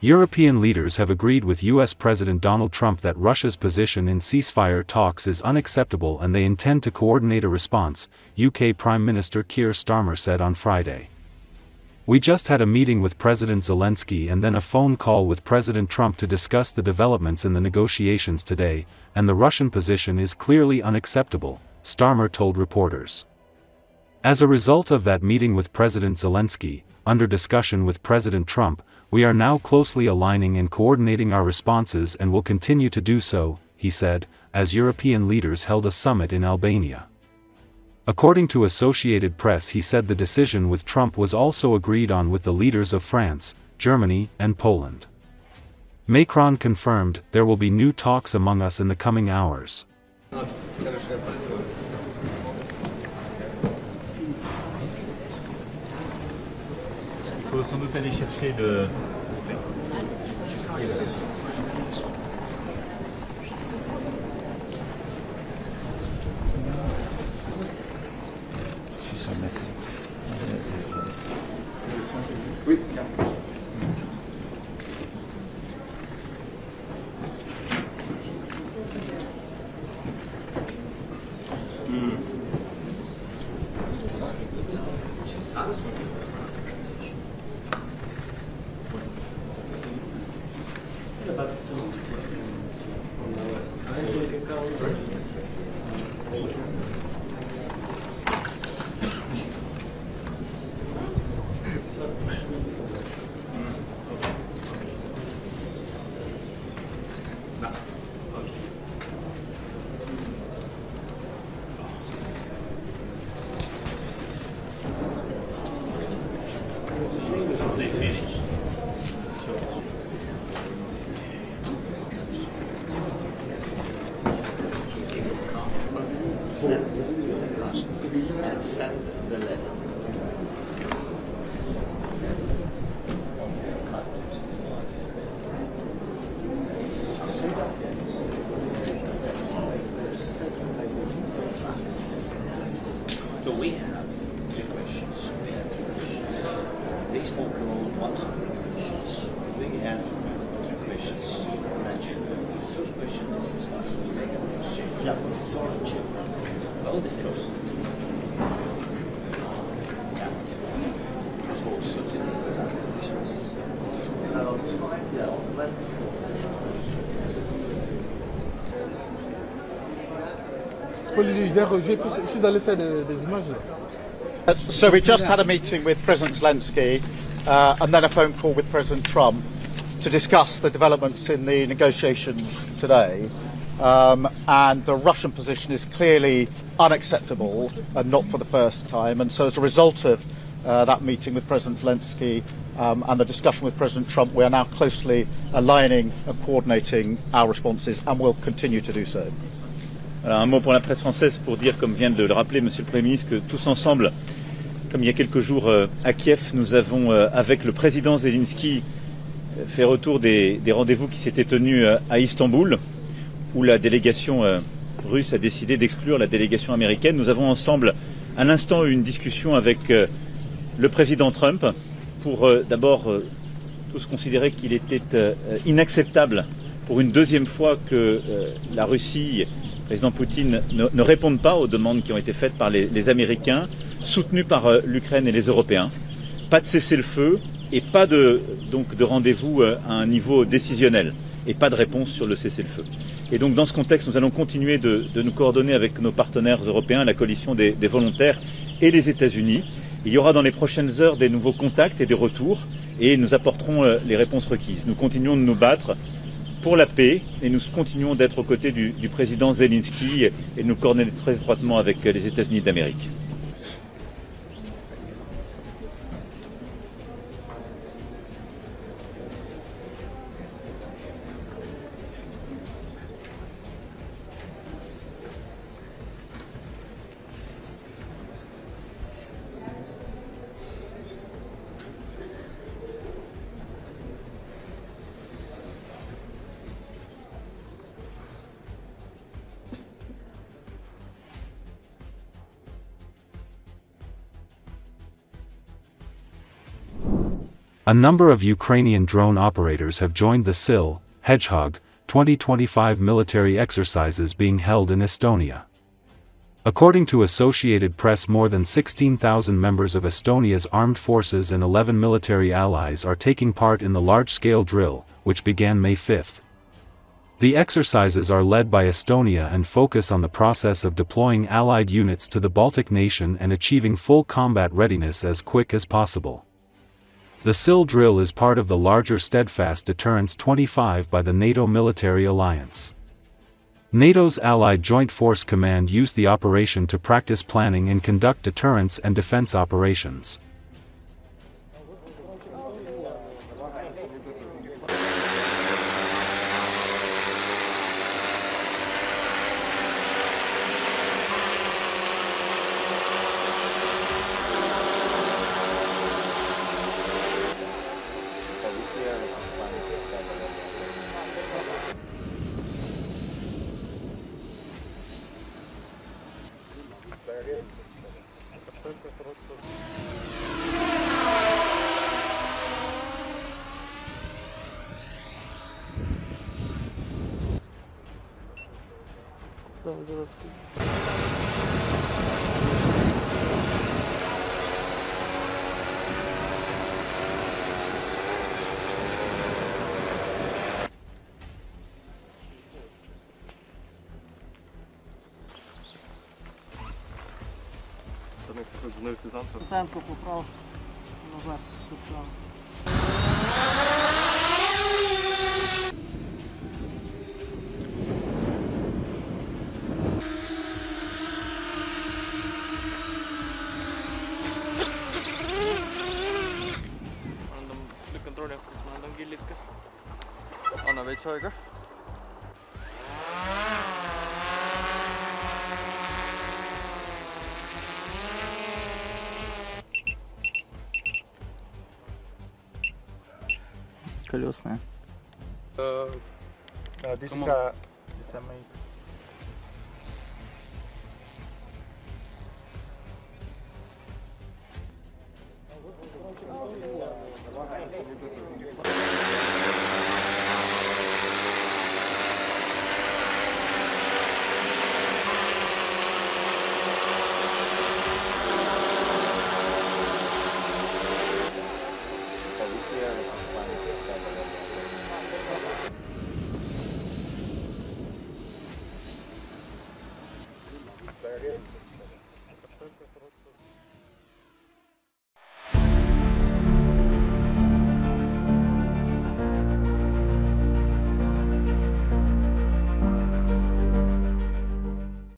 European leaders have agreed with US President Donald Trump that Russia's position in ceasefire talks is unacceptable and they intend to coordinate a response, UK Prime Minister Keir Starmer said on Friday. "We just had a meeting with President Zelensky and then a phone call with President Trump to discuss the developments in the negotiations today, and the Russian position is clearly unacceptable," Starmer told reporters. "As a result of that meeting with President Zelensky, under discussion with President Trump, we are now closely aligning and coordinating our responses and will continue to do so," he said, as European leaders held a summit in Albania. According to Associated Press, he said the decision with Trump was also agreed on with the leaders of France, Germany, and Poland. Macron confirmed, "There will be new talks among us in the coming hours." Il faut sans doute aller chercher le... And send the letter. So we have two questions. These will go 100 questions. We have two questions. The first question is the second question. Yeah, it's all the children. Well, the first. So we just had a meeting with President Zelensky and then a phone call with President Trump to discuss the developments in the negotiations today. And the Russian position is clearly unacceptable and not for the first time. And so as a result of that meeting with President Zelensky and the discussion with President Trump, we are now closely aligning and coordinating our responses and will continue to do so. Alors, un mot pour la presse française pour dire, comme vient de le rappeler Monsieur le Premier ministre, que tous ensemble, comme il y a quelques jours à Kiev, nous avons, avec le président Zelenski, fait retour des rendez-vous qui s'étaient tenus à Istanbul, où la délégation russe a décidé d'exclure la délégation américaine. Nous avons ensemble, à l'instant, eu une discussion avec le président Trump pour d'abord tous considérer qu'il était inacceptable pour une deuxième fois que la Russie, le président Poutine, ne réponde pas aux demandes qui ont été faites par les Américains, soutenus par l'Ukraine et les Européens. Pas de cessez-le-feu et pas de rendez-vous à un niveau décisionnel et pas de réponse sur le cessez-le-feu. Et donc dans ce contexte, nous allons continuer de nous coordonner avec nos partenaires européens, la coalition des volontaires et les États-Unis. Il y aura dans les prochaines heures des nouveaux contacts et des retours et nous apporterons les réponses requises. Nous continuons de nous battre pour la paix et nous continuons d'être aux côtés du président Zelensky et de nous coordonner très étroitement avec les États-Unis d'Amérique. A number of Ukrainian drone operators have joined the SIL, Hedgehog, 2025 military exercises being held in Estonia. According to Associated Press, more than 16,000 members of Estonia's armed forces and 11 military allies are taking part in the large-scale drill, which began May 5. The exercises are led by Estonia and focus on the process of deploying allied units to the Baltic nation and achieving full combat readiness as quick as possible. The SIL drill is part of the larger Steadfast Deterrence 25 by the NATO military alliance. NATO's Allied Joint Force Command used the operation to practice planning and conduct deterrence and defense operations. Танку поправ назад сюда. Контроля надо гелитка. Она veits aega. Колесная. This is a MX.